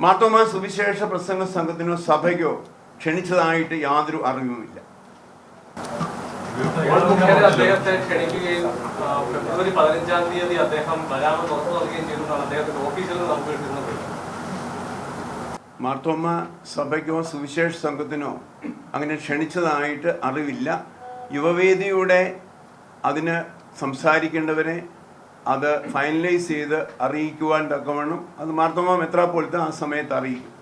മാർത്തോമാ സുവിശേഷ പ്രസംഗ സംഘത്തിനോ സഭയ്ക്കോ ക്ഷണിച്ചതായിട്ട് യാതൊരു അറിവുമില്ല. അദ്ദേഹത്തെ ക്ഷണിക്കുകയും ഫെബ്രുവരി 15-ാം തീയതി അദ്ദേഹം വരാമെന്ന് ഉറപ്പു നൽകുകയും ചെയ്തതാണ് അദ്ദേഹത്തിന്റെ ഓഫീസിൽ നിന്ന് നമുക്ക് കിട്ടുന്നത്. മാർത്തോമാ സഭയ്ക്കോ സുവിശേഷ സംഘത്തിനോ അങ്ങനെ ക്ഷണിച്ചതായിട്ട് അറിവില്ല. യുവവേദിയുടെ അതിന് സംസാരിക്കേണ്ടവരെ അത് ഫൈനലൈസ് ചെയ്ത് അറിയിക്കുവാൻ തക്കവണ്ണം അത് മാർത്തോമാ മെത്രാപ്പോലീത്ത ആ സമയത്ത് അറിയിക്കും.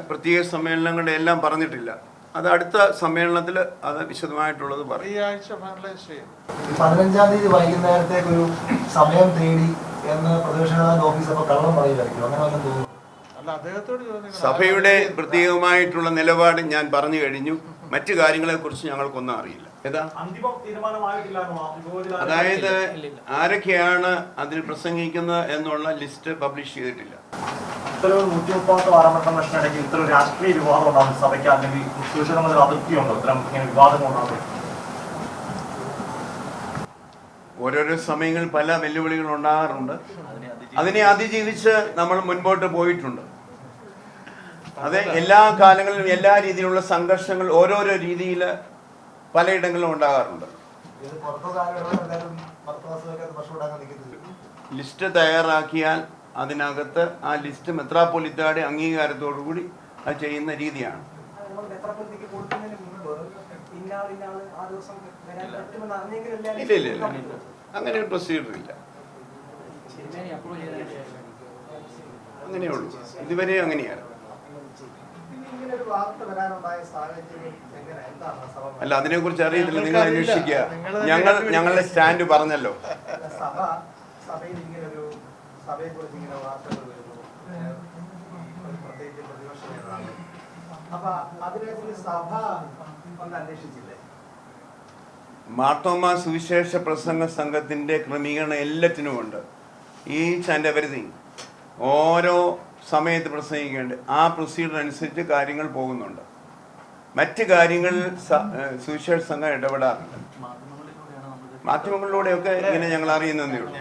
പ്രത്യേക സമ്മേളനങ്ങളുടെ എല്ലാം പറഞ്ഞിട്ടില്ല. അത് അടുത്ത സമ്മേളനത്തിൽ അത് വിശദമായിട്ടുള്ളത് പറയും. ഈ ആഴ്ച ഫൈനലൈസ് ചെയ്യും. 15-ാം തീയതി വൈകുന്നേരത്തേക്കൊരു സമയം തേടി എന്ന് പ്രതിപക്ഷ നേതാവിന്റെ ഓഫീസ് അപ്പോൾ കള്ളം പറയുമായിരിക്കും. അങ്ങനെ ഒന്നും തോന്നുന്നു. സഭയുടെ പ്രത്യേകമായിട്ടുള്ള നിലപാട് ഞാൻ പറഞ്ഞു കഴിഞ്ഞു. മറ്റു കാര്യങ്ങളെക്കുറിച്ച് ഞങ്ങൾക്കൊന്നും അറിയില്ല. അതായത് ആരൊക്കെയാണ് അതിൽ പ്രസംഗിക്കുന്നത് എന്നുള്ള ലിസ്റ്റ് പബ്ലിഷ് ചെയ്തിട്ടില്ല. ഇത്തരം 130 വാരാമട്ടം ഇത്തരം രാഷ്ട്രീയ വിവാദം ഉണ്ടാകും സഭയ്ക്ക്, അല്ലെങ്കിൽ സുരക്ഷിതമായ അതിർത്തിയുണ്ടോ ഇത്തരം ഇങ്ങനെ വിവാദങ്ങൾ ഉണ്ടാകും? ഓരോരോ സമയങ്ങളിൽ പല വെല്ലുവിളികൾ ഉണ്ടാകാറുണ്ട്. അതിനെ അതിജീവിച്ച് നമ്മൾ മുൻപോട്ട് പോയിട്ടുണ്ട്. അത് എല്ലാ കാലങ്ങളിലും എല്ലാ രീതിയിലുള്ള സംഘർഷങ്ങൾ ഓരോരോ രീതിയിൽ പലയിടങ്ങളിലും ഉണ്ടാകാറുണ്ട്. ലിസ്റ്റ് തയ്യാറാക്കിയാൽ അതിനകത്ത് ആ ലിസ്റ്റ് മെത്രാപ്പൊലീത്തയുടെ അംഗീകാരത്തോടുകൂടി അത് ചെയ്യുന്ന രീതിയാണ്. ഇല്ല ഇല്ല ഇല്ല, അങ്ങനെ ഒരു പ്രൊസീജിയർ ഇല്ല. അങ്ങനെയുള്ളൂ, ഇതുവരെ അങ്ങനെയാണ്. അല്ല, അതിനെക്കുറിച്ച് അറിയത്തില്ല, നിങ്ങൾ അന്വേഷിക്കുക. ഞങ്ങളുടെ സ്റ്റാൻഡ് പറഞ്ഞല്ലോ. മാർത്തോമാ സുവിശേഷ പ്രസംഗ സംഘത്തിന്റെ ക്രമീകരണം എല്ലാറ്റിനുമുണ്ട്. ഈച്ച് ആൻഡ് എവരിതിങ് ഓരോ സമയത്ത് പ്രസംഗിക്കേണ്ട ആ പ്രൊസീജിയർ അനുസരിച്ച് കാര്യങ്ങൾ പോകുന്നുണ്ട്. മറ്റ് കാര്യങ്ങളിൽ സുവിശേഷ സംഘം ഇടപെടാറുണ്ട്. മാധ്യമങ്ങളിലൂടെയൊക്കെ ഇങ്ങനെ ഞങ്ങൾ അറിയുന്നതേ ഉള്ളൂ.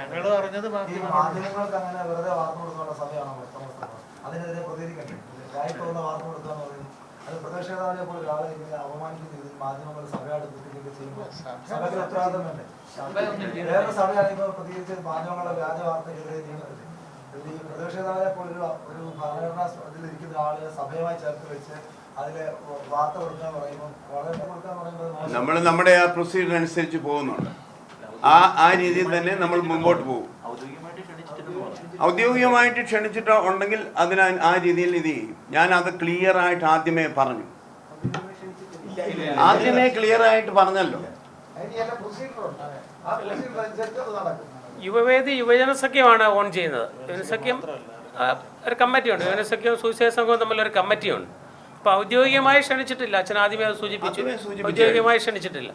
നമ്മൾ നമ്മുടെ ആ പ്രൊസീജിയർ അനുസരിച്ച് പോകുന്നുണ്ട്. ആ രീതിയിൽ തന്നെ നമ്മൾ മുമ്പോട്ട് പോകും. ഔദ്യോഗികമായിട്ട് ക്ഷണിച്ചിട്ട് ഉണ്ടെങ്കിൽ അതിന് ആ രീതിയിൽ ഇത് ചെയ്യും. ഞാൻ അത് ക്ലിയർ ആയിട്ട് ആദ്യമേ പറഞ്ഞു. ക്ലിയർ ആയിട്ട് പറഞ്ഞല്ലോ. യുവവേദി യുവജന സഖ്യമാണ് ഓൺ ചെയ്യുന്നത്. യുവജനസഖ്യം ഒരു കമ്മിറ്റിയുണ്ട്. യുവജനസഖ്യവും സുവിശേഷ സംഘവും തമ്മിലൊരു കമ്മിറ്റിയുണ്ട്. അപ്പോൾ ഔദ്യോഗികമായി ക്ഷണിച്ചിട്ടില്ല. അച്ഛൻ ആദ്യമേ അത് സൂചിപ്പിച്ചു. ഔദ്യോഗികമായി ക്ഷണിച്ചിട്ടില്ല.